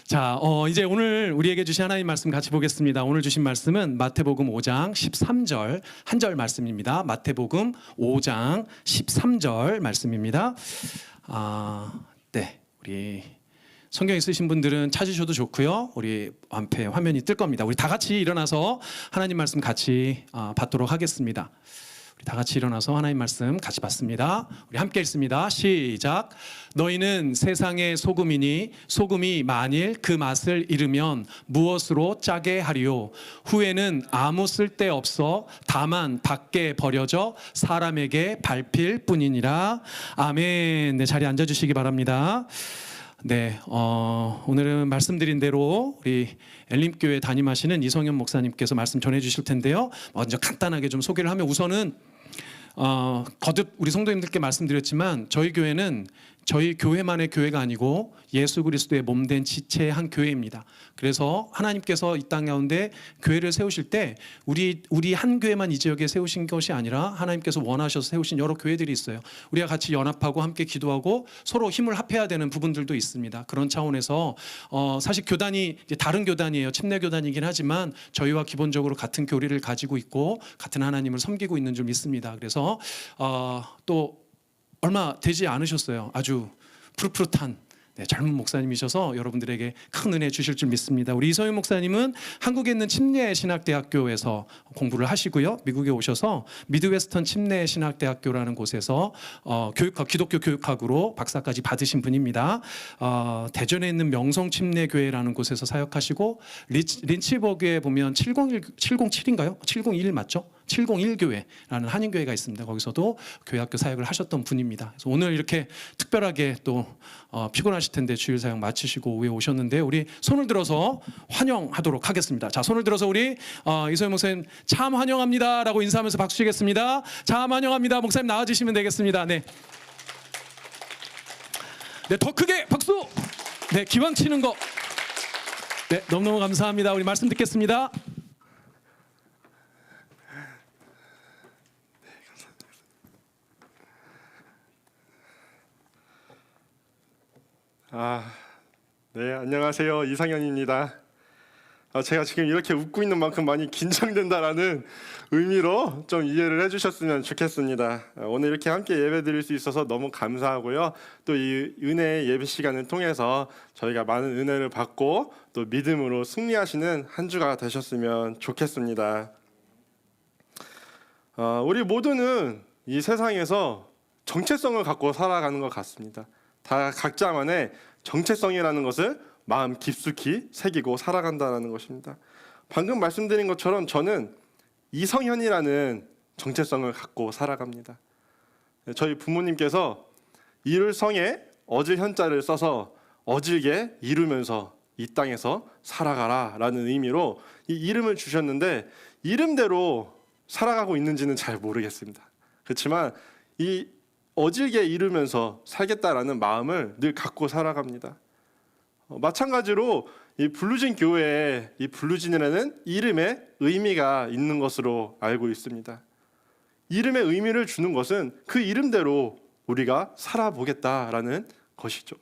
자, 이제 오늘 우리에게 주신 하나님 말씀 같이 보겠습니다. 오늘 주신 말씀은 마태복음 5장 13절 한 절 말씀입니다. 마태복음 5장 13절 말씀입니다. 네, 우리 성경 있으신 분들은 찾으셔도 좋고요. 우리 앞에 화면이 뜰 겁니다. 우리 다 같이 일어나서 하나님 말씀 같이 받도록 하겠습니다. 우리 다 같이 일어나서 하나님 말씀 같이 받습니다. 우리 함께 읽습니다. 시작. 너희는 세상의 소금이니 소금이 만일 그 맛을 잃으면 무엇으로 짜게 하리요? 후에는 아무 쓸데 없어 다만 밖에 버려져 사람에게 밟힐 뿐이니라. 아멘. 네, 자리에 앉아주시기 바랍니다. 네, 오늘은 말씀드린 대로 우리 엘림교회 담임하시는 이성현 목사님께서 말씀 전해주실 텐데요. 먼저 간단하게 좀 소개를 하면 우선은 거듭 우리 성도님들께 말씀드렸지만 저희 교회는 저희 교회만의 교회가 아니고 예수 그리스도의 몸된 지체의 한 교회입니다. 그래서 하나님께서 이 땅 가운데 교회를 세우실 때 우리 한 교회만 이 지역에 세우신 것이 아니라 하나님께서 원하셔서 세우신 여러 교회들이 있어요. 우리가 같이 연합하고 함께 기도하고 서로 힘을 합해야 되는 부분들도 있습니다. 그런 차원에서 사실 교단이 다른 교단이에요. 침례 교단이긴 하지만 저희와 기본적으로 같은 교리를 가지고 있고 같은 하나님을 섬기고 있는 줄 믿습니다. 그래서 또 얼마 되지 않으셨어요. 아주 푸릇푸릇한 젊은 목사님이셔서 여러분들에게 큰 은혜 주실 줄 믿습니다. 우리 이성윤 목사님은 한국에 있는 침례신학대학교에서 공부를 하시고요. 미국에 오셔서 미드웨스턴 침례신학대학교라는 곳에서 기독교 교육학으로 박사까지 받으신 분입니다. 대전에 있는 명성침례교회라는 곳에서 사역하시고 린치버그에 보면 707인가요? 701 맞죠? 701교회라는 한인교회가 있습니다. 거기서도 교회학교 사역을 하셨던 분입니다. 그래서 오늘 이렇게 특별하게 또 피곤하실 텐데 주일 사역 마치시고 오후에 오셨는데 우리 손을 들어서 환영하도록 하겠습니다. 자, 손을 들어서 우리 이소영 목사님 참 환영합니다 라고 인사하면서 박수 치겠습니다. 참 환영합니다. 목사님 나와주시면 되겠습니다. 네, 더 크게 박수. 네, 기왕 치는 거. 네, 너무너무 감사합니다. 우리 말씀 듣겠습니다. 네, 안녕하세요. 이상현입니다. 제가 지금 이렇게 웃고 있는 만큼 많이 긴장된다라는 의미로 좀 이해를 해주셨으면 좋겠습니다. 오늘 이렇게 함께 예배 드릴 수 있어서 너무 감사하고요. 또 이 은혜의 예배 시간을 통해서 저희가 많은 은혜를 받고 또 믿음으로 승리하시는 한 주가 되셨으면 좋겠습니다. 우리 모두는 이 세상에서 정체성을 갖고 살아가는 것 같습니다. 다 각자만의 정체성이라는 것을 마음 깊숙이 새기고 살아간다는 것입니다. 방금 말씀드린 것처럼 저는 이성현이라는 정체성을 갖고 살아갑니다. 저희 부모님께서 이룰 성에 어질 현자를 써서 어질게 이루면서 이 땅에서 살아가라 라는 의미로 이 이름을 주셨는데 이름대로 살아가고 있는지는 잘 모르겠습니다. 그렇지만 이 어질게 이루면서 살겠다라는 마음을 늘 갖고 살아갑니다. 마찬가지로 이 블루진 교회에 이 블루진이라는 이름에 의미가 있는 것으로 알고 있습니다. 이름의 의미를 주는 것은 그 이름대로 우리가 살아보겠다라는 것이죠.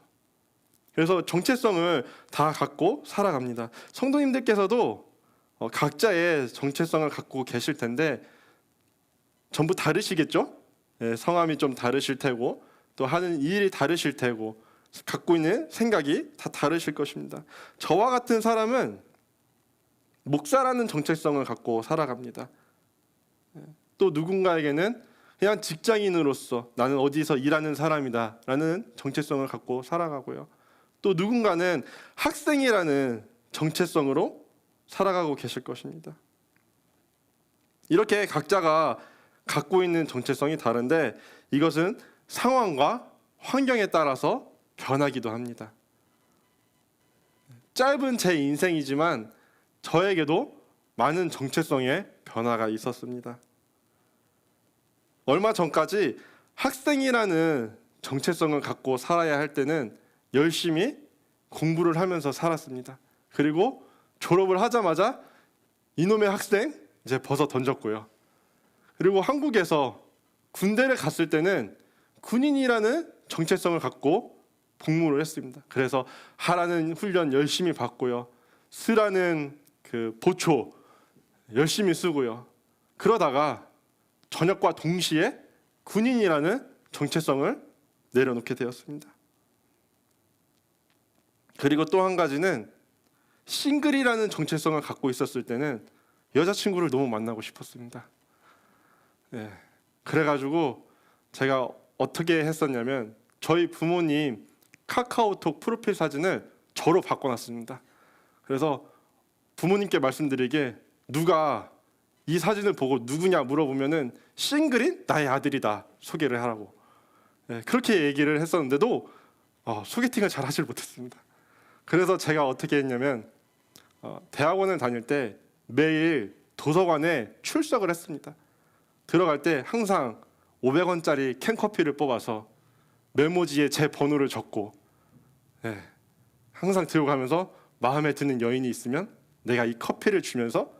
그래서 정체성을 다 갖고 살아갑니다. 성도님들께서도 각자의 정체성을 갖고 계실 텐데 전부 다르시겠죠? 성함이 좀 다르실 테고 또 하는 일이 다르실 테고 갖고 있는 생각이 다 다르실 것입니다. 저와 같은 사람은 목사라는 정체성을 갖고 살아갑니다. 또 누군가에게는 그냥 직장인으로서 나는 어디서 일하는 사람이다 라는 정체성을 갖고 살아가고요. 또 누군가는 학생이라는 정체성으로 살아가고 계실 것입니다. 이렇게 각자가 갖고 있는 정체성이 다른데 이것은 상황과 환경에 따라서 변하기도 합니다. 짧은 제 인생이지만 저에게도 많은 정체성의 변화가 있었습니다. 얼마 전까지 학생이라는 정체성을 갖고 살아야 할 때는 열심히 공부를 하면서 살았습니다. 그리고 졸업을 하자마자 이놈의 학생 이제 벗어 던졌고요. 그리고 한국에서 군대를 갔을 때는 군인이라는 정체성을 갖고 복무를 했습니다. 그래서 하라는 훈련 열심히 받고요. 쓰라는 그 보초 열심히 쓰고요. 그러다가 전역과 동시에 군인이라는 정체성을 내려놓게 되었습니다. 그리고 또 한 가지는 싱글이라는 정체성을 갖고 있었을 때는 여자친구를 너무 만나고 싶었습니다. 네. 그래가지고 제가 어떻게 했었냐면 저희 부모님 카카오톡 프로필 사진을 저로 바꿔놨습니다. 그래서 부모님께 말씀드리게 누가 이 사진을 보고 누구냐 물어보면은 싱글인 나의 아들이다 소개를 하라고. 네, 그렇게 얘기를 했었는데도 소개팅을 잘 하질 못했습니다. 그래서 제가 어떻게 했냐면 대학원을 다닐 때 매일 도서관에 출석을 했습니다. 들어갈 때 항상 500원짜리 캔커피를 뽑아서 메모지에 제 번호를 적고 항상 들고 가면서 마음에 드는 여인이 있으면 내가 이 커피를 주면서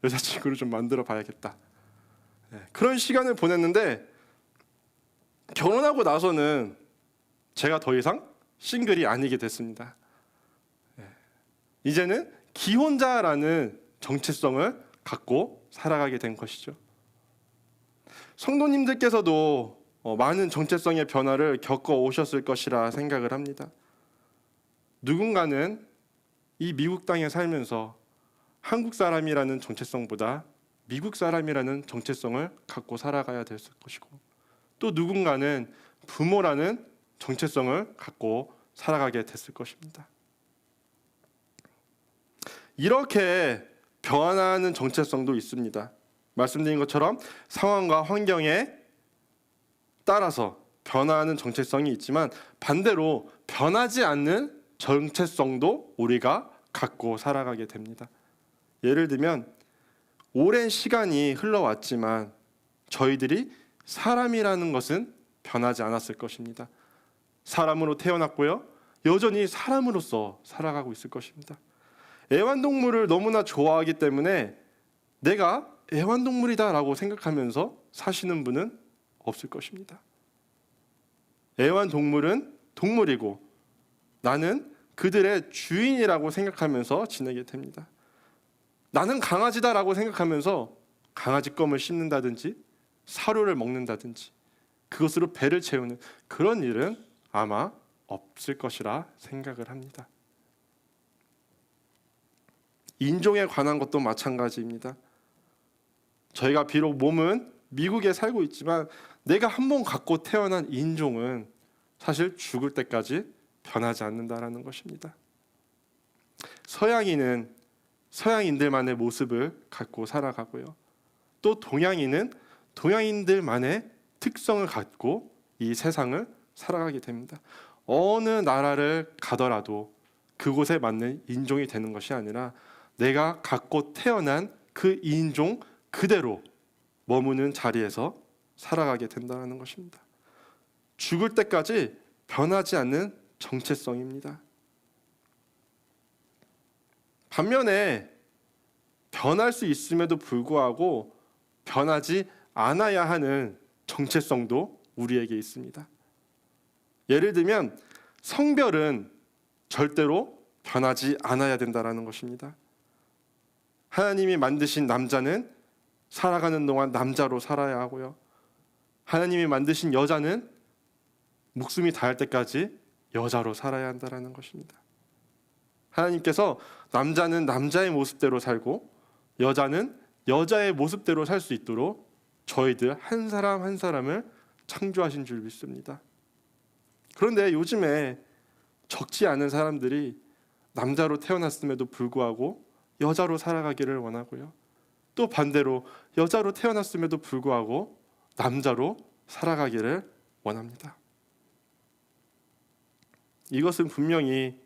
여자친구를 좀 만들어 봐야겠다. 그런 시간을 보냈는데 결혼하고 나서는 제가 더 이상 싱글이 아니게 됐습니다. 이제는 기혼자라는 정체성을 갖고 살아가게 된 것이죠. 성도님들께서도 많은 정체성의 변화를 겪어 오셨을 것이라 생각을 합니다. 누군가는 이 미국 땅에 살면서 한국 사람이라는 정체성보다 미국 사람이라는 정체성을 갖고 살아가야 될 것이고, 또 누군가는 부모라는 정체성을 갖고 살아가게 됐을 것입니다. 이렇게 변화하는 정체성도 있습니다. 말씀드린 것처럼 상황과 환경에 따라서 변화하는 정체성이 있지만 반대로 변하지 않는 정체성도 우리가 갖고 살아가게 됩니다. 예를 들면 오랜 시간이 흘러왔지만 저희들이 사람이라는 것은 변하지 않았을 것입니다. 사람으로 태어났고요. 여전히 사람으로서 살아가고 있을 것입니다. 애완동물을 너무나 좋아하기 때문에 내가 애완동물이다라고 생각하면서 사시는 분은 없을 것입니다. 애완동물은 동물이고 나는 그들의 주인이라고 생각하면서 지내게 됩니다. 나는 강아지다라고 생각하면서 강아지 껌을 씹는다든지 사료를 먹는다든지 그것으로 배를 채우는 그런 일은 아마 없을 것이라 생각을 합니다. 인종에 관한 것도 마찬가지입니다. 저희가 비록 몸은 미국에 살고 있지만 내가 한 번 갖고 태어난 인종은 사실 죽을 때까지 변하지 않는다라는 것입니다. 서양인은 서양인들만의 모습을 갖고 살아가고요. 또 동양인은 동양인들만의 특성을 갖고 이 세상을 살아가게 됩니다. 어느 나라를 가더라도 그곳에 맞는 인종이 되는 것이 아니라 내가 갖고 태어난 그 인종 그대로 머무는 자리에서 살아가게 된다는 것입니다. 죽을 때까지 변하지 않는 정체성입니다. 반면에 변할 수 있음에도 불구하고 변하지 않아야 하는 정체성도 우리에게 있습니다. 예를 들면 성별은 절대로 변하지 않아야 된다는 것입니다. 하나님이 만드신 남자는 살아가는 동안 남자로 살아야 하고요. 하나님이 만드신 여자는 목숨이 닿을 때까지 여자로 살아야 한다는 것입니다. 하나님께서 남자는 남자의 모습대로 살고 여자는 여자의 모습대로 살 수 있도록 저희들 한 사람 한 사람을 창조하신 줄 믿습니다. 그런데 요즘에 적지 않은 사람들이 남자로 태어났음에도 불구하고 여자로 살아가기를 원하고요. 또 반대로 여자로 태어났음에도 불구하고 남자로 살아가기를 원합니다. 이것은 분명히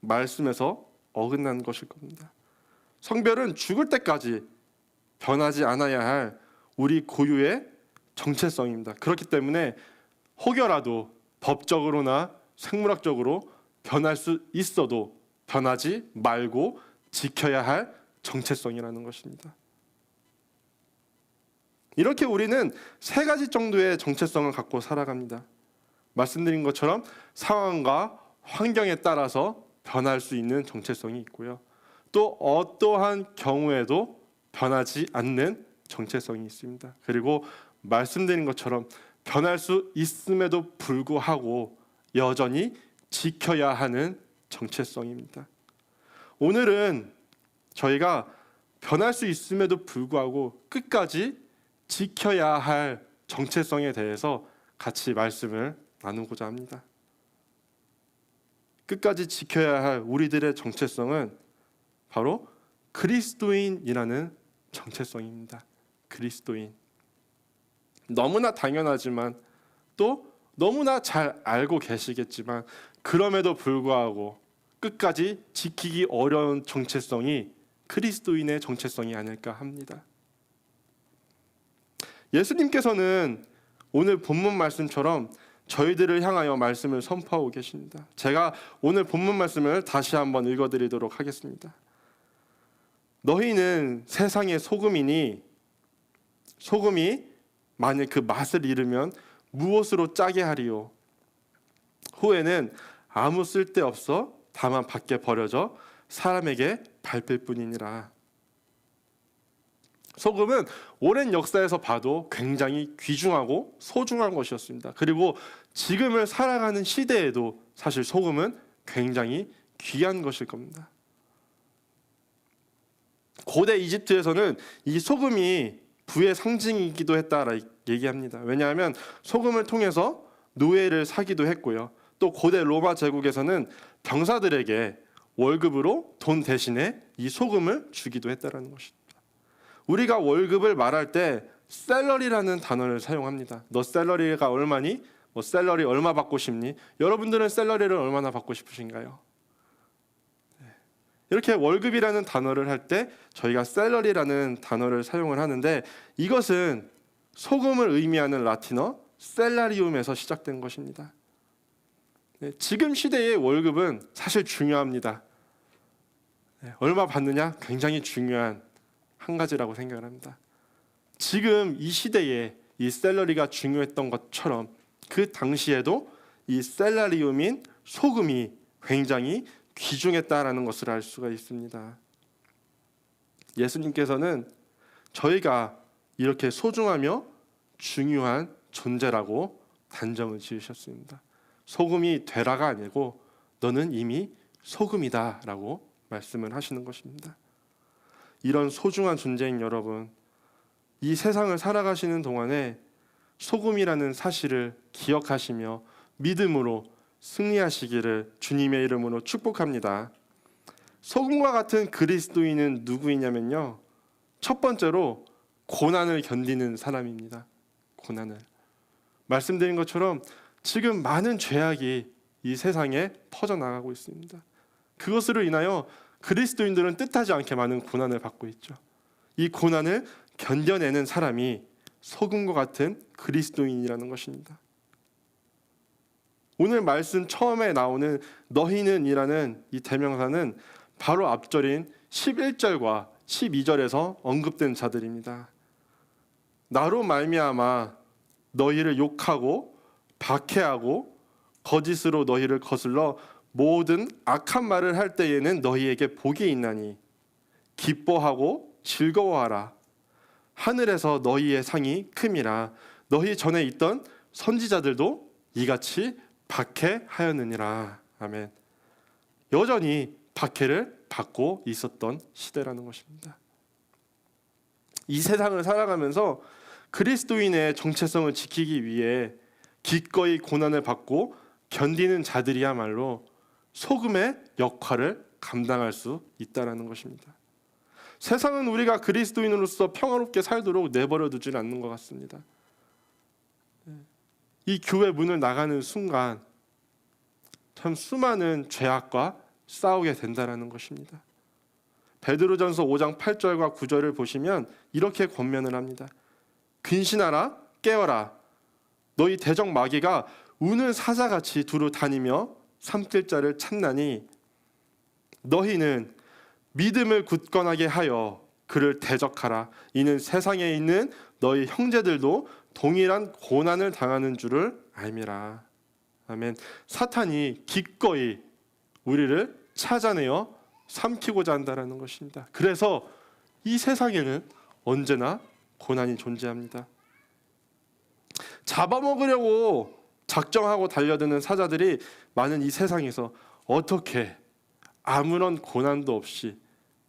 말씀에서 어긋난 것일 겁니다. 성별은 죽을 때까지 변하지 않아야 할 우리 고유의 정체성입니다. 그렇기 때문에 혹여라도 법적으로나 생물학적으로 변할 수 있어도 변하지 말고 지켜야 할 정체성이라는 것입니다. 이렇게 우리는 세 가지 정도의 정체성을 갖고 살아갑니다. 말씀드린 것처럼 상황과 환경에 따라서 변할 수 있는 정체성이 있고요. 또 어떠한 경우에도 변하지 않는 정체성이 있습니다. 그리고 말씀드린 것처럼 변할 수 있음에도 불구하고 여전히 지켜야 하는 정체성입니다. 오늘은 저희가 변할 수 있음에도 불구하고 끝까지 지켜야 할 정체성에 대해서 같이 말씀을 나누고자 합니다. 끝까지 지켜야 할 우리들의 정체성은 바로 그리스도인이라는 정체성입니다. 그리스도인. 너무나 당연하지만 또 너무나 잘 알고 계시겠지만 그럼에도 불구하고 끝까지 지키기 어려운 정체성이 그리스도인의 정체성이 아닐까 합니다. 예수님께서는 오늘 본문 말씀처럼 저희들을 향하여 말씀을 선포하고 계십니다. 제가 오늘 본문 말씀을 다시 한번 읽어드리도록 하겠습니다. 너희는 세상의 소금이니 소금이 만일 그 맛을 잃으면 무엇으로 짜게 하리요? 후에는 아무 쓸데없어 다만 밖에 버려져 사람에게 밟힐 뿐이니라. 소금은 오랜 역사에서 봐도 굉장히 귀중하고 소중한 것이었습니다. 그리고 지금을 살아가는 시대에도 사실 소금은 굉장히 귀한 것일 겁니다. 고대 이집트에서는 이 소금이 부의 상징이기도 했다라 얘기합니다. 왜냐하면 소금을 통해서 노예를 사기도 했고요. 또 고대 로마 제국에서는 병사들에게 월급으로 돈 대신에 이 소금을 주기도 했다라는 것입니다. 우리가 월급을 말할 때 샐러리라는 단어를 사용합니다. 너 샐러리가 얼마니? 뭐 샐러리 얼마 받고 싶니? 여러분들은 샐러리를 얼마나 받고 싶으신가요? 이렇게 월급이라는 단어를 할 때 저희가 샐러리라는 단어를 사용을 하는데 이것은 소금을 의미하는 라틴어 셀라리움에서 시작된 것입니다. 지금 시대의 월급은 사실 중요합니다. 얼마 받느냐? 굉장히 중요한 한 가지라고 생각을 합니다. 지금 이 시대에 이 샐러리가 중요했던 것처럼 그 당시에도 이 셀라리움인 소금이 굉장히 귀중했다라는 것을 알 수가 있습니다. 예수님께서는 저희가 이렇게 소중하며 중요한 존재라고 단정을 지으셨습니다. 소금이 되라가 아니고 너는 이미 소금이다라고 말씀을 하시는 것입니다. 이런 소중한 존재인 여러분, 이 세상을 살아가시는 동안에 소금이라는 사실을 기억하시며 믿음으로 승리하시기를 주님의 이름으로 축복합니다. 소금과 같은 그리스도인은 누구이냐면요, 첫 번째로 고난을 견디는 사람입니다. 고난을. 말씀드린 것처럼 지금 많은 죄악이 이 세상에 퍼져나가고 있습니다. 그것으로 인하여 그리스도인들은 뜻하지 않게 많은 고난을 받고 있죠. 이 고난을 견뎌내는 사람이 소금과 같은 그리스도인이라는 것입니다. 오늘 말씀 처음에 나오는 너희는 이라는 이 대명사는 바로 앞절인 11절과 12절에서 언급된 자들입니다. 나로 말미암아 너희를 욕하고 박해하고 거짓으로 너희를 거슬러 모든 악한 말을 할 때에는 너희에게 복이 있나니 기뻐하고 즐거워하라. 하늘에서 너희의 상이 큼이라. 너희 전에 있던 선지자들도 이같이 박해하였느니라. 아멘. 여전히 박해를 받고 있었던 시대라는 것입니다. 이 세상을 살아가면서 그리스도인의 정체성을 지키기 위해 기꺼이 고난을 받고 견디는 자들이야말로 소금의 역할을 감당할 수 있다는 것입니다. 세상은 우리가 그리스도인으로서 평화롭게 살도록 내버려 두지는 않는 것 같습니다. 이 교회 문을 나가는 순간 참 수많은 죄악과 싸우게 된다는 것입니다. 베드로전서 5장 8절과 9절을 보시면 이렇게 권면을 합니다. 근신하라 깨어라. 너희 대적 마귀가 우는 사자같이 두루 다니며 삼킬 자를 찾나니 너희는 믿음을 굳건하게 하여 그를 대적하라. 이는 세상에 있는 너희 형제들도 동일한 고난을 당하는 줄을 알미라. 아멘. 사탄이 기꺼이 우리를 찾아내어 삼키고자 한다라는 것입니다. 그래서 이 세상에는 언제나 고난이 존재합니다. 잡아먹으려고 작정하고 달려드는 사자들이 많은 이 세상에서 어떻게 아무런 고난도 없이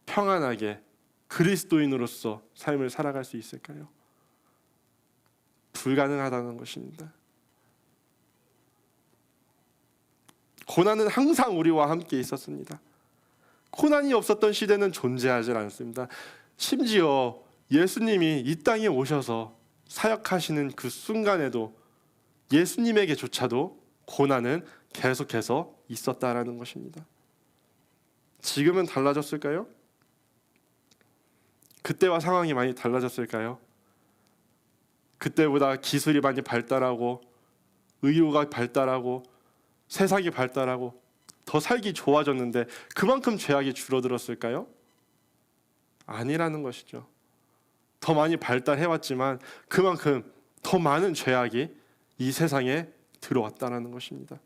평안하게 그리스도인으로서 삶을 살아갈 수 있을까요? 불가능하다는 것입니다. 고난은 항상 우리와 함께 있었습니다. 고난이 없었던 시대는 존재하지 않습니다. 심지어 예수님이 이 땅에 오셔서 사역하시는 그 순간에도 예수님에게조차도 고난은 계속해서 있었다라는 것입니다. 지금은 달라졌을까요? 그때와 상황이 많이 달라졌을까요? 그때보다 기술이 많이 발달하고 의료가 발달하고 세상이 발달하고 더 살기 좋아졌는데 그만큼 죄악이 줄어들었을까요? 아니라는 것이죠. 더 많이 발달해왔지만 그만큼 더 많은 죄악이 이 세상에 들어왔다는 것입니다.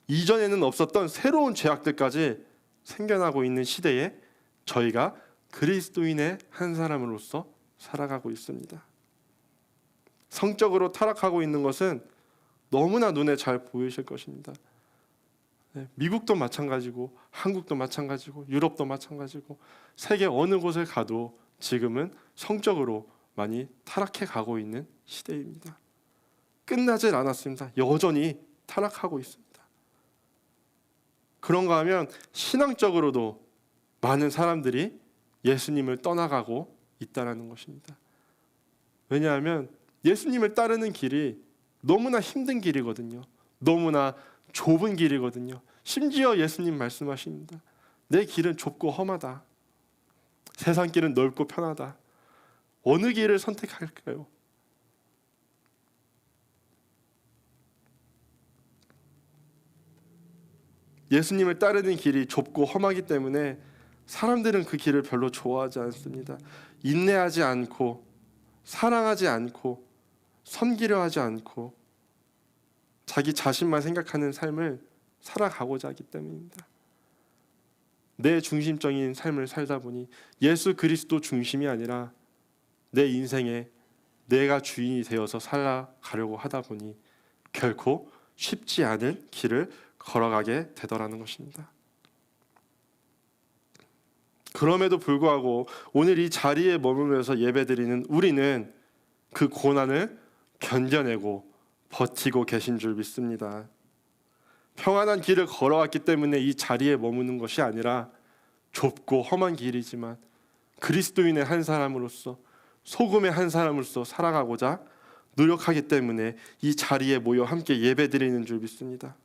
이전에는 없었던 새로운 죄악들까지 생겨나고 있는 시대에 저희가 그리스도인의 한 사람으로서 살아가고 있습니다. 성적으로 타락하고 있는 것은 너무나 눈에 잘 보이실 것입니다. 미국도 마찬가지고 한국도 마찬가지고 유럽도 마찬가지고 세계 어느 곳을 가도 지금은 성적으로 많이 타락해 가고 있는 시대입니다. 끝나질 않았습니다. 여전히 타락하고 있습니다. 그런가 하면 신앙적으로도 많은 사람들이 예수님을 떠나가고 있다는 것입니다. 왜냐하면 예수님을 따르는 길이 너무나 힘든 길이거든요. 너무나 좁은 길이거든요. 심지어 예수님 말씀하십니다. 내 길은 좁고 험하다. 세상 길은 넓고 편하다. 어느 길을 선택할까요? 예수님을 따르는 길이 좁고 험하기 때문에 사람들은 그 길을 별로 좋아하지 않습니다. 인내하지 않고 사랑하지 않고 섬기려 하지 않고 자기 자신만 생각하는 삶을 살아가고자 하기 때문입니다. 내 중심적인 삶을 살다 보니 예수 그리스도 중심이 아니라 내 인생에 내가 주인이 되어서 살아가려고 하다 보니 결코 쉽지 않은 길을 걸어가게 되더라는 것입니다. 그럼에도 불구하고 오늘 이 자리에 머물면서 예배드리는 우리는 그 고난을 견뎌내고 버티고 계신 줄 믿습니다. 평안한 길을 걸어왔기 때문에 이 자리에 머무는 것이 아니라 좁고 험한 길이지만 그리스도인의 한 사람으로서 소금의 한 사람으로서 살아가고자 노력하기 때문에 이 자리에 모여 함께 예배드리는 줄 믿습니다.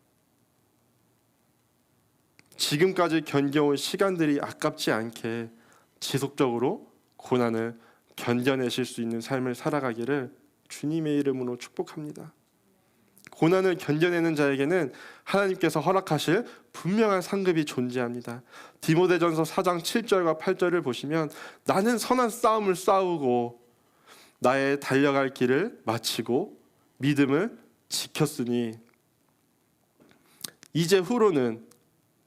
지금까지 견뎌온 시간들이 아깝지 않게 지속적으로 고난을 견뎌내실 수 있는 삶을 살아가기를 주님의 이름으로 축복합니다. 고난을 견뎌내는 자에게는 하나님께서 허락하실 분명한 상급이 존재합니다. 디모데전서 4장 7절과 8절을 보시면 나는 선한 싸움을 싸우고 나의 달려갈 길을 마치고 믿음을 지켰으니 이제 후로는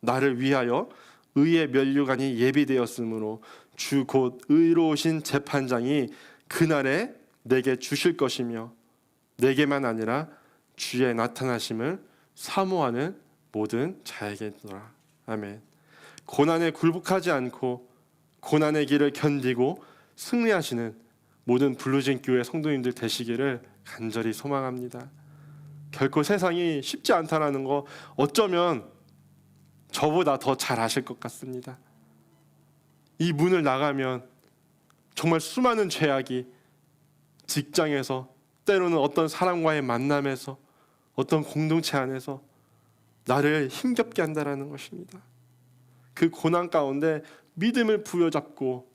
나를 위하여 의의 면류관이 예비되었으므로 주 곧 의로우신 재판장이 그날에 내게 주실 것이며 내게만 아니라 주의 나타나심을 사모하는 모든 자에게노라. 아멘. 고난에 굴복하지 않고 고난의 길을 견디고 승리하시는 모든 블루진 교회 성도님들 되시기를 간절히 소망합니다. 결코 세상이 쉽지 않다라는 거 어쩌면 저보다 더 잘 아실 것 같습니다. 이 문을 나가면 정말 수많은 죄악이 직장에서 때로는 어떤 사람과의 만남에서 어떤 공동체 안에서 나를 힘겹게 한다라는 것입니다. 그 고난 가운데 믿음을 부여잡고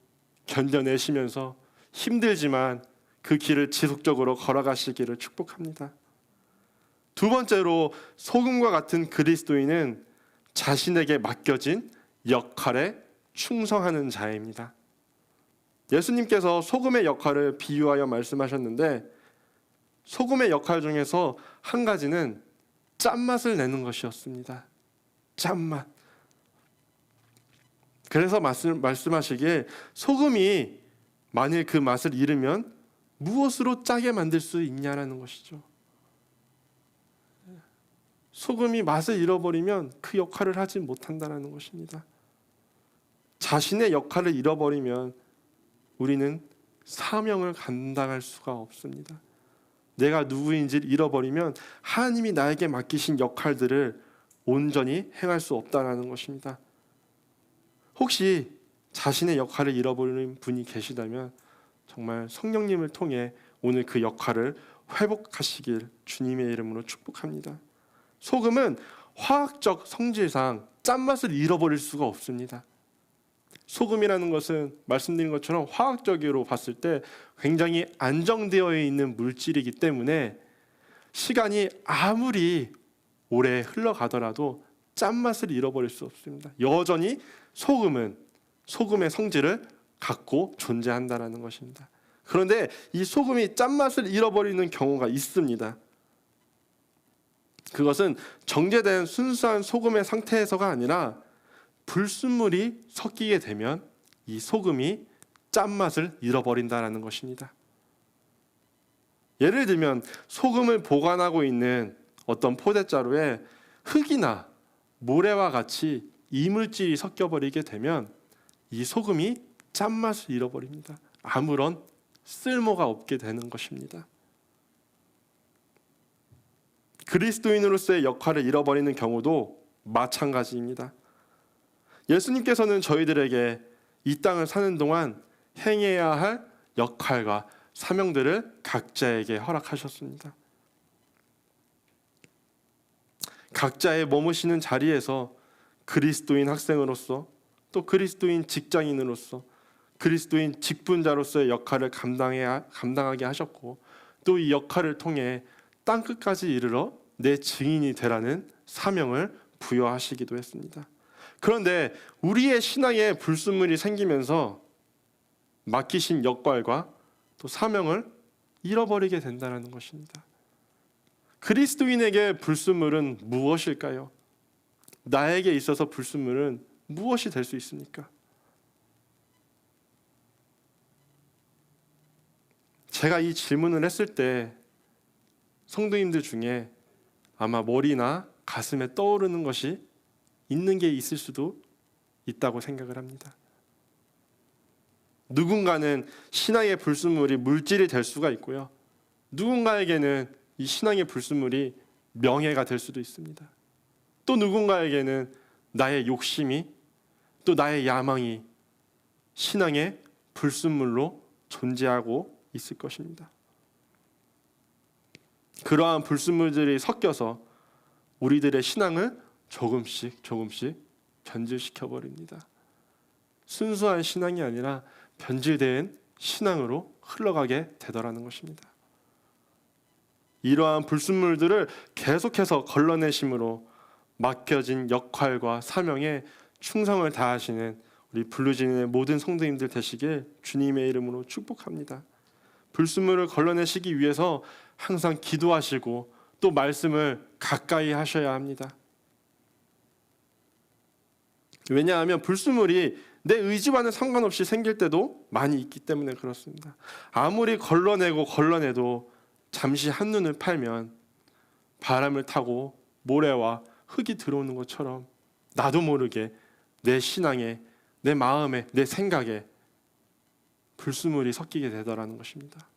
견뎌내시면서 힘들지만 그 길을 지속적으로 걸어가시기를 축복합니다. 두 번째로 소금과 같은 그리스도인은 자신에게 맡겨진 역할에 충성하는 자입니다. 예수님께서 소금의 역할을 비유하여 말씀하셨는데 소금의 역할 중에서 한 가지는 짠맛을 내는 것이었습니다. 짠맛. 그래서 말씀하시기에 소금이 만일 그 맛을 잃으면 무엇으로 짜게 만들 수 있냐라는 것이죠. 소금이 맛을 잃어버리면 그 역할을 하지 못한다는 것입니다. 자신의 역할을 잃어버리면 우리는 사명을 감당할 수가 없습니다. 내가 누구인지를 잃어버리면 하나님이 나에게 맡기신 역할들을 온전히 행할 수 없다는 것입니다. 혹시 자신의 역할을 잃어버리는 분이 계시다면 정말 성령님을 통해 오늘 그 역할을 회복하시길 주님의 이름으로 축복합니다. 소금은 화학적 성질상 짠맛을 잃어버릴 수가 없습니다. 소금이라는 것은 말씀드린 것처럼 화학적으로 봤을 때 굉장히 안정되어 있는 물질이기 때문에 시간이 아무리 오래 흘러가더라도 짠맛을 잃어버릴 수 없습니다. 여전히 소금은 소금의 성질을 갖고 존재한다는 것입니다. 그런데 이 소금이 짠맛을 잃어버리는 경우가 있습니다. 그것은 정제된 순수한 소금의 상태에서가 아니라 불순물이 섞이게 되면 이 소금이 짠맛을 잃어버린다는 것입니다. 예를 들면 소금을 보관하고 있는 어떤 포대자루에 흙이나 모래와 같이 이물질이 섞여버리게 되면 이 소금이 짠맛을 잃어버립니다. 아무런 쓸모가 없게 되는 것입니다. 그리스도인으로서의 역할을 잃어버리는 경우도 마찬가지입니다. 예수님께서는 저희들에게 이 땅을 사는 동안 행해야 할 역할과 사명들을 각자에게 허락하셨습니다. 각자의 머무시는 자리에서 그리스도인 학생으로서 또 그리스도인 직장인으로서 그리스도인 직분자로서의 역할을 감당하게 하셨고 또 이 역할을 통해 땅끝까지 이르러 내 증인이 되라는 사명을 부여하시기도 했습니다. 그런데 우리의 신앙에 불순물이 생기면서 맡기신 역할과 또 사명을 잃어버리게 된다는 것입니다. 그리스도인에게 불순물은 무엇일까요? 나에게 있어서 불순물은 무엇이 될 수 있습니까? 제가 이 질문을 했을 때 성도님들 중에 아마 머리나 가슴에 떠오르는 것이 있는 게 있을 수도 있다고 생각을 합니다. 누군가는 신앙의 불순물이 물질이 될 수가 있고요. 누군가에게는 이 신앙의 불순물이 명예가 될 수도 있습니다. 또 누군가에게는 나의 욕심이 또 나의 야망이 신앙의 불순물로 존재하고 있을 것입니다. 그러한 불순물들이 섞여서 우리들의 신앙을 조금씩 변질시켜 버립니다. 순수한 신앙이 아니라 변질된 신앙으로 흘러가게 되더라는 것입니다. 이러한 불순물들을 계속해서 걸러내심으로 맡겨진 역할과 사명에 충성을 다하시는 우리 블루진의 모든 성도님들 되시길 주님의 이름으로 축복합니다. 불순물을 걸러내시기 위해서 항상 기도하시고 또 말씀을 가까이 하셔야 합니다. 왜냐하면 불순물이 내 의지와는 상관없이 생길 때도 많이 있기 때문에 그렇습니다. 아무리 걸러내도 잠시 한눈을 팔면 바람을 타고 모래와 흙이 들어오는 것처럼 나도 모르게 내 신앙에, 내 마음에, 내 생각에 불순물이 섞이게 되더라는 것입니다.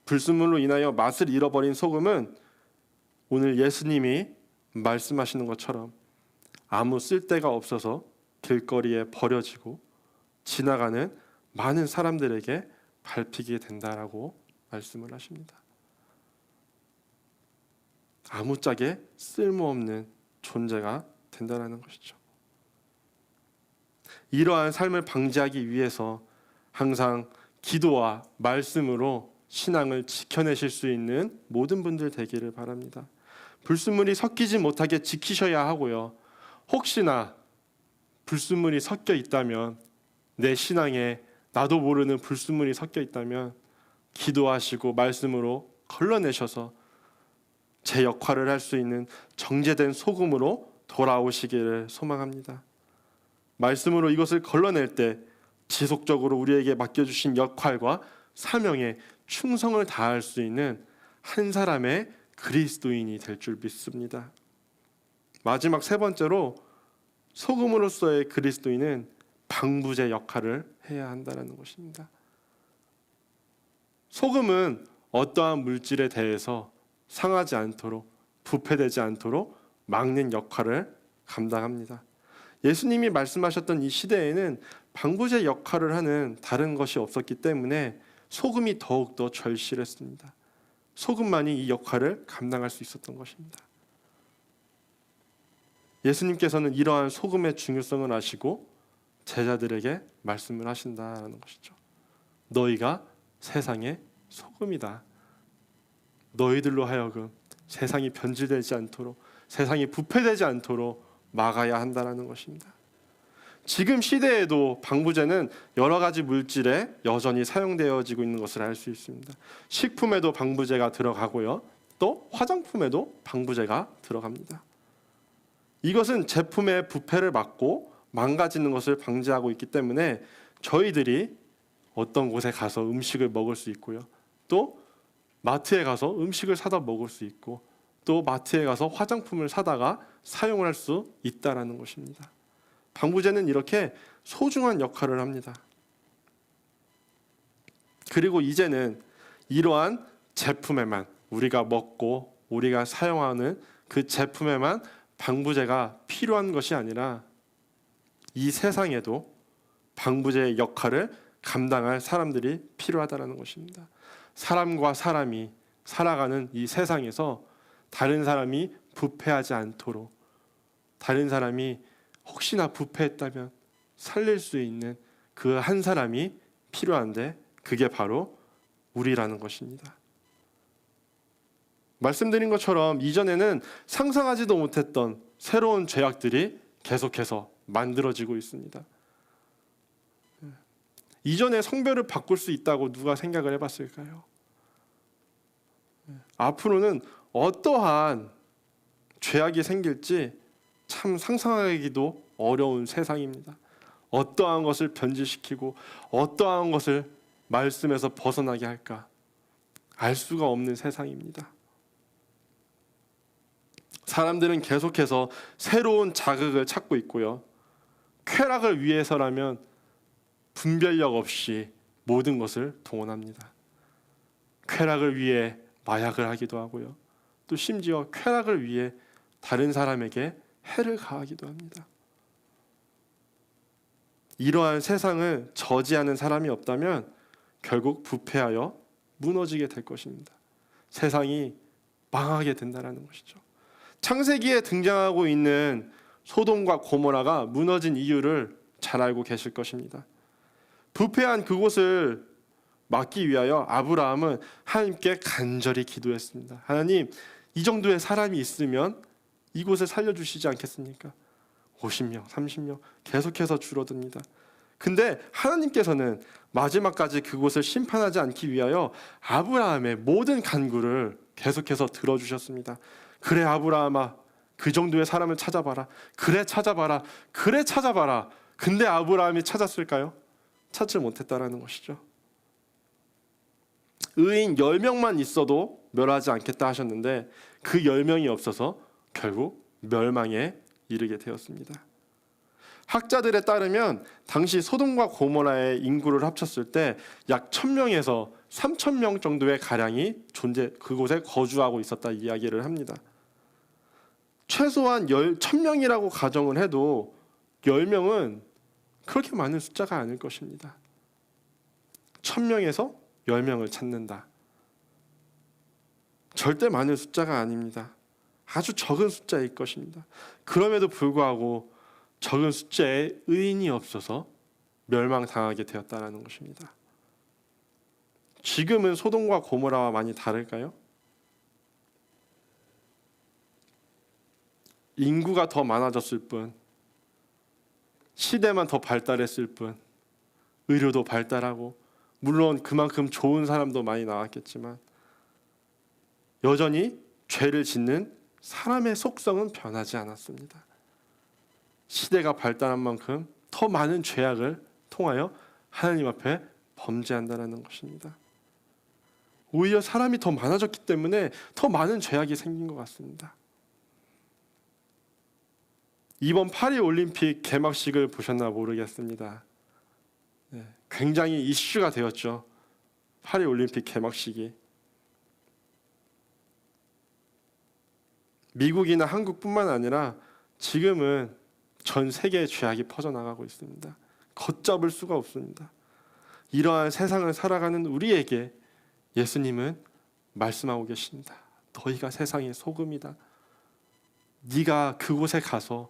불순물로 인하여 맛을 잃어버린 소금은 오늘 예수님이 말씀하시는 것처럼 아무 쓸데가 없어서 길거리에 버려지고 지나가는 많은 사람들에게 밟히게 된다라고 말씀을 하십니다. 아무짝에 쓸모없는 존재가 된다는 것이죠. 이러한 삶을 방지하기 위해서 항상 기도와 말씀으로 신앙을 지켜내실 수 있는 모든 분들 되기를 바랍니다. 불순물이 섞이지 못하게 지키셔야 하고요. 혹시나 불순물이 섞여 있다면 내 신앙에 나도 모르는 불순물이 섞여 있다면 기도하시고 말씀으로 걸러내셔서 제 역할을 할 수 있는 정제된 소금으로 돌아오시기를 소망합니다. 말씀으로 이것을 걸러낼 때 지속적으로 우리에게 맡겨주신 역할과 사명에 충성을 다할 수 있는 한 사람의 그리스도인이 될 줄 믿습니다. 마지막 세 번째로 소금으로서의 그리스도인은 방부제 역할을 해야 한다는 것입니다. 소금은 어떠한 물질에 대해서 상하지 않도록, 부패되지 않도록 막는 역할을 감당합니다. 예수님이 말씀하셨던 이 시대에는 방부제 역할을 하는 다른 것이 없었기 때문에 소금이 더욱더 절실했습니다. 소금만이 이 역할을 감당할 수 있었던 것입니다. 예수님께서는 이러한 소금의 중요성을 아시고 제자들에게 말씀을 하신다는 것이죠. 너희가 세상의 소금이다. 너희들로 하여금 세상이 변질되지 않도록, 세상이 부패되지 않도록 막아야 한다는 것입니다. 지금 시대에도 방부제는 여러 가지 물질에 여전히 사용되어지고 있는 것을 알 수 있습니다. 식품에도 방부제가 들어가고요, 또 화장품에도 방부제가 들어갑니다. 이것은 제품의 부패를 막고 망가지는 것을 방지하고 있기 때문에 저희들이 어떤 곳에 가서 음식을 먹을 수 있고요, 또 마트에 가서 음식을 사다 먹을 수 있고, 또 마트에 가서 화장품을 사다가 사용을 할 수 있다라는 것입니다. 방부제는 이렇게 소중한 역할을 합니다. 그리고 이제는 이러한 제품에만, 우리가 먹고 우리가 사용하는 그 제품에만 방부제가 필요한 것이 아니라 이 세상에도 방부제의 역할을 감당할 사람들이 필요하다는 것입니다. 사람과 사람이 살아가는 이 세상에서 다른 사람이 부패하지 않도록, 다른 사람이 혹시나 부패했다면 살릴 수 있는 그 한 사람이 필요한데, 그게 바로 우리라는 것입니다. 말씀드린 것처럼 이전에는 상상하지도 못했던 새로운 죄악들이 계속해서 만들어지고 있습니다. 이전에 성별을 바꿀 수 있다고 누가 생각을 해봤을까요? 앞으로는 어떠한 죄악이 생길지 참 상상하기도 어려운 세상입니다. 어떠한 것을 변질시키고 어떠한 것을 말씀에서 벗어나게 할까 알 수가 없는 세상입니다. 사람들은 계속해서 새로운 자극을 찾고 있고요, 쾌락을 위해서라면 분별력 없이 모든 것을 동원합니다. 쾌락을 위해 마약을 하기도 하고요, 또 심지어 쾌락을 위해 다른 사람에게 해를 가하기도 합니다. 이러한 세상을 저지하는 사람이 없다면 결국 부패하여 무너지게 될 것입니다. 세상이 망하게 된다는 것이죠. 창세기에 등장하고 있는 소돔과 고모라가 무너진 이유를 잘 알고 계실 것입니다. 부패한 그곳을 막기 위하여 아브라함은 하나님께 간절히 기도했습니다. 하나님, 이 정도의 사람이 있으면 이곳을 살려주시지 않겠습니까? 50명, 30명 계속해서 줄어듭니다. 근데 하나님께서는 마지막까지 그곳을 심판하지 않기 위하여 아브라함의 모든 간구를 계속해서 들어주셨습니다. 그래 아브라함아, 그 정도의 사람을 찾아봐라. 그래 찾아봐라. 그래 찾아봐라. 근데 아브라함이 찾았을까요? 찾지 못했다라는 것이죠. 의인 10명만 있어도 멸하지 않겠다 하셨는데 그 10명이 없어서 결국 멸망에 이르게 되었습니다. 학자들에 따르면 당시 소돔과 고모라의 인구를 합쳤을 때 약 1000명에서 3000명 정도의 가량이 그곳에 거주하고 있었다 이야기를 합니다. 최소한 1000명이라고 가정을 해도 10명은 그렇게 많은 숫자가 아닐 것입니다. 1000명에서 10명을 찾는다. 절대 많은 숫자가 아닙니다. 아주 적은 숫자일 것입니다. 그럼에도 불구하고 적은 숫자의 의인이 없어서 멸망당하게 되었다는 것입니다. 지금은 소돔과 고모라와 많이 다를까요? 인구가 더 많아졌을 뿐, 시대만 더 발달했을 뿐, 의료도 발달하고 물론 그만큼 좋은 사람도 많이 나왔겠지만 여전히 죄를 짓는 사람의 속성은 변하지 않았습니다. 시대가 발달한 만큼 더 많은 죄악을 통하여 하나님 앞에 범죄한다는 것입니다. 오히려 사람이 더 많아졌기 때문에 더 많은 죄악이 생긴 것 같습니다. 이번 파리 올림픽 개막식을 보셨나 모르겠습니다. 굉장히 이슈가 되었죠. 파리 올림픽 개막식이. 미국이나 한국뿐만 아니라 지금은 전 세계의 죄악이 퍼져나가고 있습니다. 걷잡을 수가 없습니다. 이러한 세상을 살아가는 우리에게 예수님은 말씀하고 계십니다. 너희가 세상의 소금이다. 네가 그곳에 가서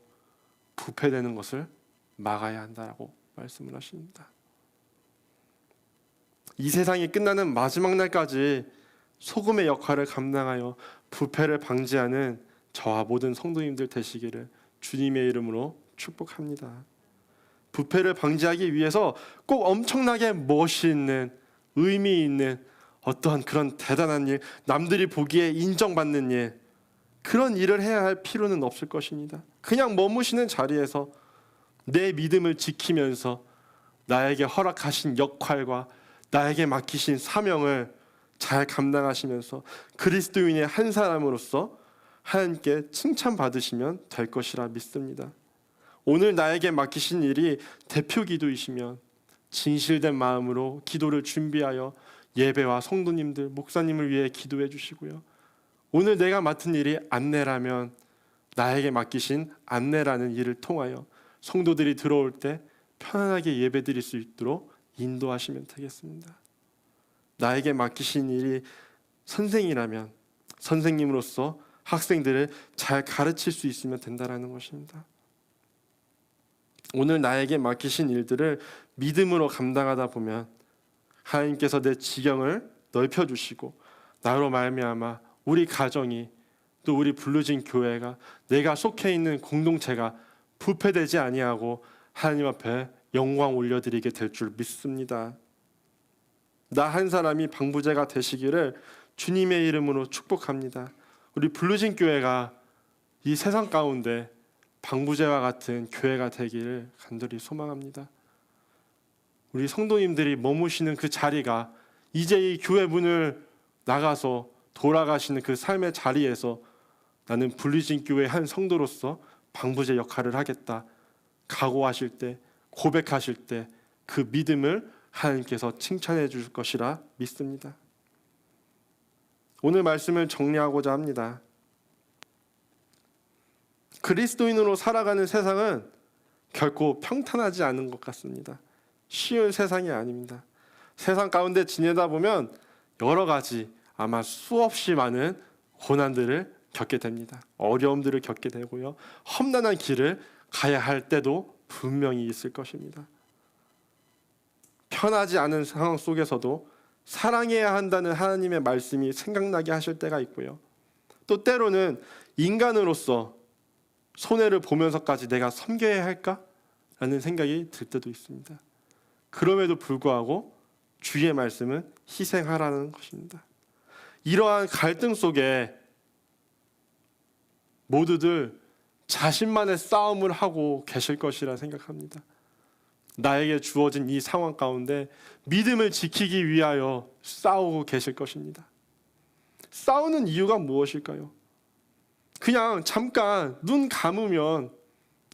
부패되는 것을 막아야 한다고 말씀을 하십니다. 이 세상이 끝나는 마지막 날까지 소금의 역할을 감당하여 부패를 방지하는 저와 모든 성도님들 되시기를 주님의 이름으로 축복합니다. 부패를 방지하기 위해서 꼭 엄청나게 멋있는, 의미 있는 어떠한 그런 대단한 일, 남들이 보기에 인정받는 일, 그런 일을 해야 할 필요는 없을 것입니다. 그냥 머무시는 자리에서 내 믿음을 지키면서 나에게 허락하신 역할과 나에게 맡기신 사명을 잘 감당하시면서 그리스도인의 한 사람으로서 하나님께 칭찬받으시면 될 것이라 믿습니다. 오늘 나에게 맡기신 일이 대표 기도이시면 진실된 마음으로 기도를 준비하여 예배와 성도님들, 목사님을 위해 기도해 주시고요. 오늘 내가 맡은 일이 안내라면 나에게 맡기신 안내라는 일을 통하여 성도들이 들어올 때 편안하게 예배 드릴 수 있도록 인도하시면 되겠습니다. 나에게 맡기신 일이 선생이라면 선생님으로서 학생들을 잘 가르칠 수 있으면 된다는 것입니다. 오늘 나에게 맡기신 일들을 믿음으로 감당하다 보면 하나님께서 내 지경을 넓혀주시고 나로 말미암아 우리 가정이 또 우리 불러진 교회가 내가 속해 있는 공동체가 부패되지 아니하고 하나님 앞에 영광 올려드리게 될 줄 믿습니다. 나 한 사람이 방부제가 되시기를 주님의 이름으로 축복합니다. 우리 불러진 교회가 이 세상 가운데 방부제와 같은 교회가 되기를 간절히 소망합니다. 우리 성도님들이 머무시는 그 자리가 이제 이 교회 문을 나가서 돌아가시는 그 삶의 자리에서 나는 불리진 교회 한 성도로서 방부제 역할을 하겠다 각오하실 때, 고백하실 때 그 믿음을 하나님께서 칭찬해 주실 것이라 믿습니다. 오늘 말씀을 정리하고자 합니다. 그리스도인으로 살아가는 세상은 결코 평탄하지 않은 것 같습니다. 쉬운 세상이 아닙니다. 세상 가운데 지내다 보면 여러 가지 아마 수없이 많은 고난들을 겪게 됩니다. 어려움들을 겪게 되고요. 험난한 길을 가야 할 때도 분명히 있을 것입니다. 편하지 않은 상황 속에서도 사랑해야 한다는 하나님의 말씀이 생각나게 하실 때가 있고요. 또 때로는 인간으로서 손해를 보면서까지 내가 섬겨야 할까? 라는 생각이 들 때도 있습니다. 그럼에도 불구하고 주의 말씀은 희생하라는 것입니다. 이러한 갈등 속에 모두들 자신만의 싸움을 하고 계실 것이라 생각합니다. 나에게 주어진 이 상황 가운데 믿음을 지키기 위하여 싸우고 계실 것입니다. 싸우는 이유가 무엇일까요? 그냥 잠깐 눈 감으면,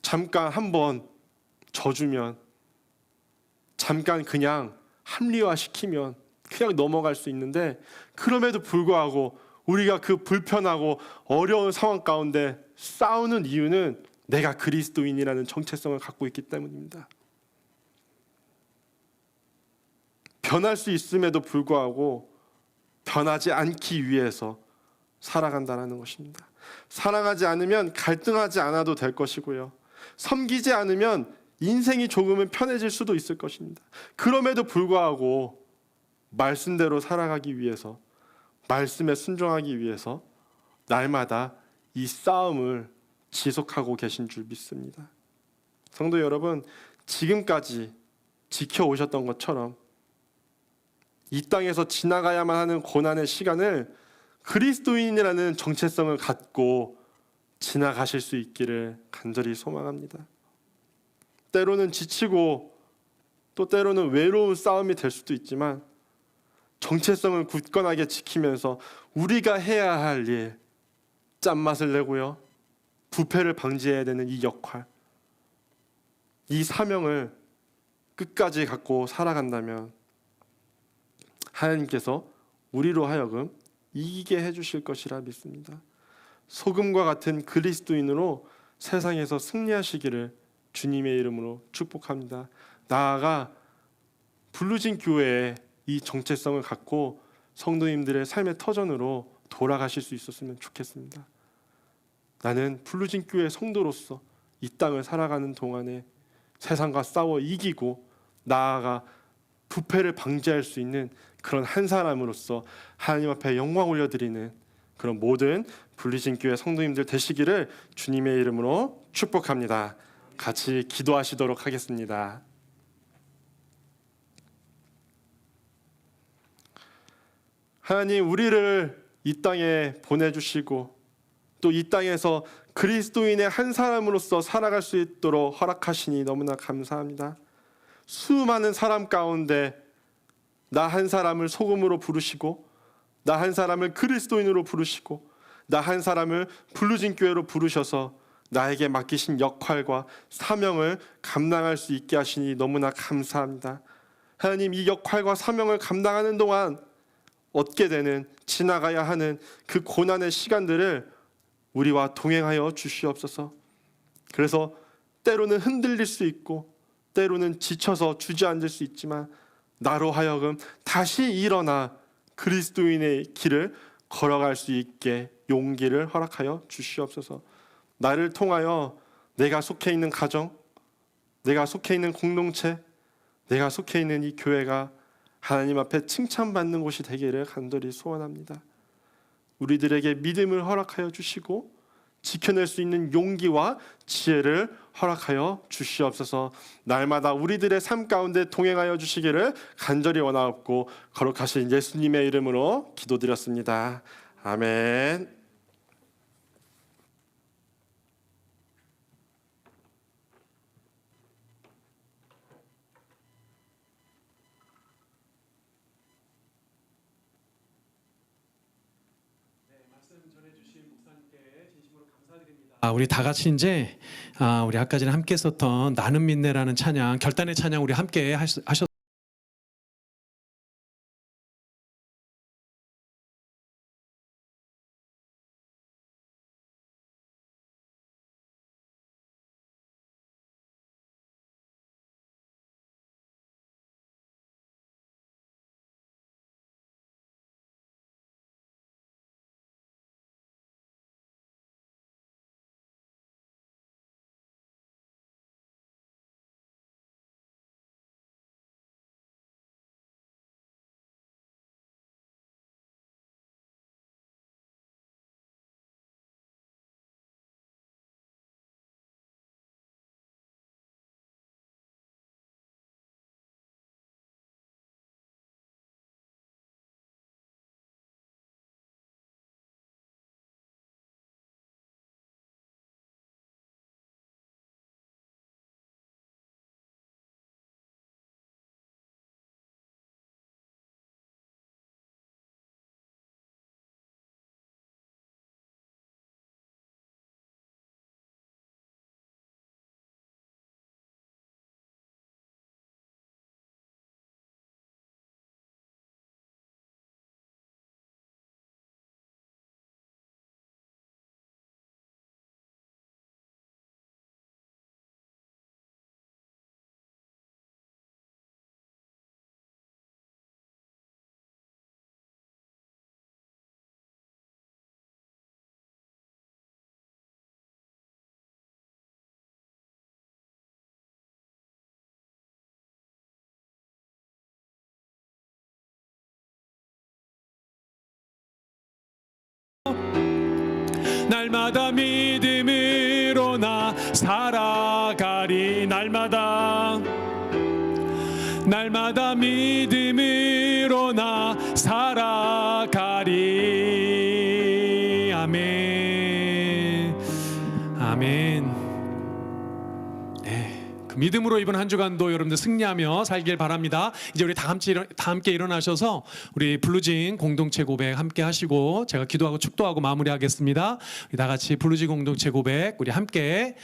잠깐 한번 져주면, 잠깐 그냥 합리화시키면 그냥 넘어갈 수 있는데, 그럼에도 불구하고 우리가 그 불편하고 어려운 상황 가운데 싸우는 이유는 내가 그리스도인이라는 정체성을 갖고 있기 때문입니다. 변할 수 있음에도 불구하고 변하지 않기 위해서 살아간다는 것입니다. 사랑하지 않으면 갈등하지 않아도 될 것이고요. 섬기지 않으면 인생이 조금은 편해질 수도 있을 것입니다. 그럼에도 불구하고 말씀대로 살아가기 위해서, 말씀에 순종하기 위해서 날마다 이 싸움을 지속하고 계신 줄 믿습니다. 성도 여러분, 지금까지 지켜오셨던 것처럼 이 땅에서 지나가야만 하는 고난의 시간을 그리스도인이라는 정체성을 갖고 지나가실 수 있기를 간절히 소망합니다. 때로는 지치고 또 때로는 외로운 싸움이 될 수도 있지만 정체성을 굳건하게 지키면서 우리가 해야 할 일, 짠맛을 내고요, 부패를 방지해야 되는 이 역할, 이 사명을 끝까지 갖고 살아간다면 하나님께서 우리로 하여금 이기게 해주실 것이라 믿습니다. 소금과 같은 그리스도인으로 세상에서 승리하시기를 주님의 이름으로 축복합니다. 나아가 블루진 교회에 이 정체성을 갖고 성도님들의 삶의 터전으로 돌아가실 수 있었으면 좋겠습니다. 나는 블루진 교회 성도로서 이 땅을 살아가는 동안에 세상과 싸워 이기고 나아가 부패를 방지할 수 있는 그런 한 사람으로서 하나님 앞에 영광 올려드리는 그런 모든 블루진 교회 성도님들 되시기를 주님의 이름으로 축복합니다. 같이 기도하시도록 하겠습니다. 하나님, 우리를 이 땅에 보내주시고 또 이 땅에서 그리스도인의 한 사람으로서 살아갈 수 있도록 허락하시니 너무나 감사합니다. 수많은 사람 가운데 나 한 사람을 소금으로 부르시고 나 한 사람을 그리스도인으로 부르시고 나 한 사람을 블루진 교회로 부르셔서 나에게 맡기신 역할과 사명을 감당할 수 있게 하시니 너무나 감사합니다. 하나님, 이 역할과 사명을 감당하는 동안 얻게 되는, 지나가야 하는 그 고난의 시간들을 우리와 동행하여 주시옵소서. 그래서 때로는 흔들릴 수 있고 때로는 지쳐서 주저앉을 수 있지만 나로 하여금 다시 일어나 그리스도인의 길을 걸어갈 수 있게 용기를 허락하여 주시옵소서. 나를 통하여 내가 속해 있는 가정, 내가 속해 있는 공동체, 내가 속해 있는 이 교회가 하나님 앞에 칭찬받는 곳이 되기를 간절히 소원합니다. 우리들에게 믿음을 허락하여 주시고 지켜낼 수 있는 용기와 지혜를 허락하여 주시옵소서. 날마다 우리들의 삶 가운데 동행하여 주시기를 간절히 원하옵고 거룩하신 예수님의 이름으로 기도드렸습니다. 아멘. 우리 다 같이 이제 우리 아까 전에 함께 썼던 나는 믿네라는 찬양, 결단의 찬양 우리 함께 하셨. 날마다 믿음으로 나 살아가리. 날마다 믿음으로 나 살아가리. 그 믿음으로 이번 한 주간도 여러분들 승리하며 살길 바랍니다. 이제 우리 다 함께 일어나셔서 우리 블루진 공동체 고백 함께 하시고 제가 기도하고 축도하고 마무리하겠습니다. 우리 다 같이 블루진 공동체 고백 우리 함께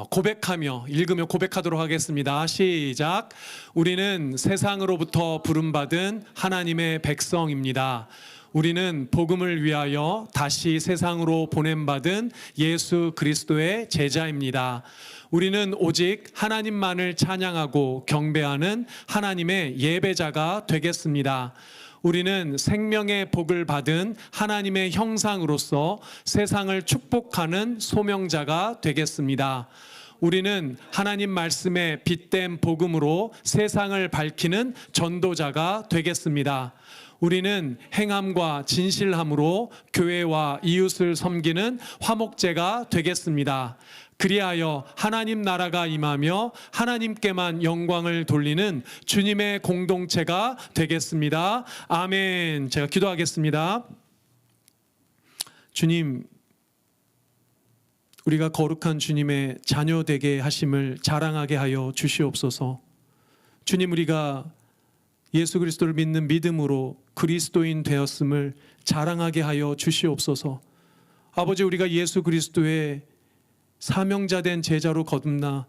고백하며 읽으며 고백하도록 하겠습니다. 시작. 우리는 세상으로부터 부름받은 하나님의 백성입니다. 우리는 복음을 위하여 다시 세상으로 보냄받은 예수 그리스도의 제자입니다. 우리는 오직 하나님만을 찬양하고 경배하는 하나님의 예배자가 되겠습니다. 우리는 생명의 복을 받은 하나님의 형상으로서 세상을 축복하는 소명자가 되겠습니다. 우리는 하나님 말씀의 빛된 복음으로 세상을 밝히는 전도자가 되겠습니다. 우리는 행함과 진실함으로 교회와 이웃을 섬기는 화목제가 되겠습니다. 그리하여 하나님 나라가 임하며 하나님께만 영광을 돌리는 주님의 공동체가 되겠습니다. 아멘. 제가 기도하겠습니다. 주님, 우리가 거룩한 주님의 자녀 되게 하심을 자랑하게 하여 주시옵소서. 주님, 우리가 예수 그리스도를 믿는 믿음으로 그리스도인 되었음을 자랑하게 하여 주시옵소서. 아버지, 우리가 예수 그리스도의 사명자된 제자로 거듭나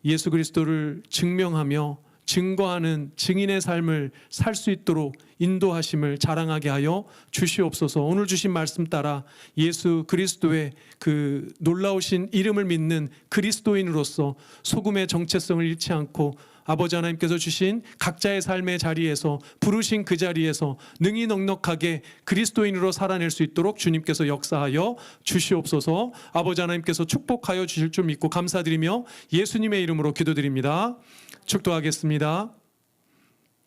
예수 그리스도를 증명하며 증거하는 증인의 삶을 살 수 있도록 인도하심을 자랑하게 하여 주시옵소서. 오늘 주신 말씀 따라 예수 그리스도의 그 놀라우신 이름을 믿는 그리스도인으로서 소금의 정체성을 잃지 않고 아버지 하나님께서 주신 각자의 삶의 자리에서 부르신 그 자리에서 능히 넉넉하게 그리스도인으로 살아낼 수 있도록 주님께서 역사하여 주시옵소서. 아버지 하나님께서 축복하여 주실 줄 믿고 감사드리며 예수님의 이름으로 기도드립니다. 축도하겠습니다.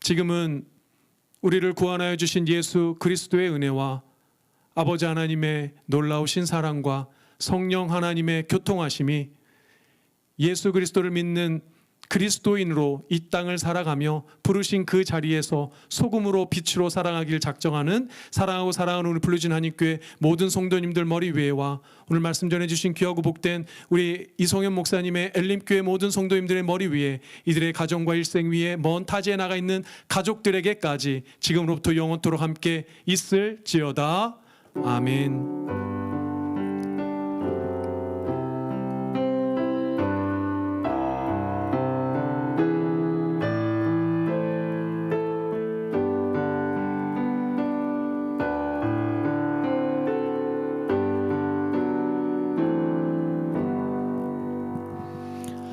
지금은 우리를 구원하여 주신 예수 그리스도의 은혜와 아버지 하나님의 놀라우신 사랑과 성령 하나님의 교통하심이 예수 그리스도를 믿는 그리스도인으로 이 땅을 살아가며 부르신 그 자리에서 소금으로 빛으로 살아가길 작정하는 사랑하고 사랑하는 우리 블루진 한인교회 모든 성도님들 머리 위에와 오늘 말씀 전해주신 귀하고 복된 우리 이성현 목사님의 엘림교회 모든 성도님들의 머리 위에 이들의 가정과 일생 위에 먼 타지에 나가 있는 가족들에게까지 지금으로부터 영원토록 함께 있을지어다. 아멘.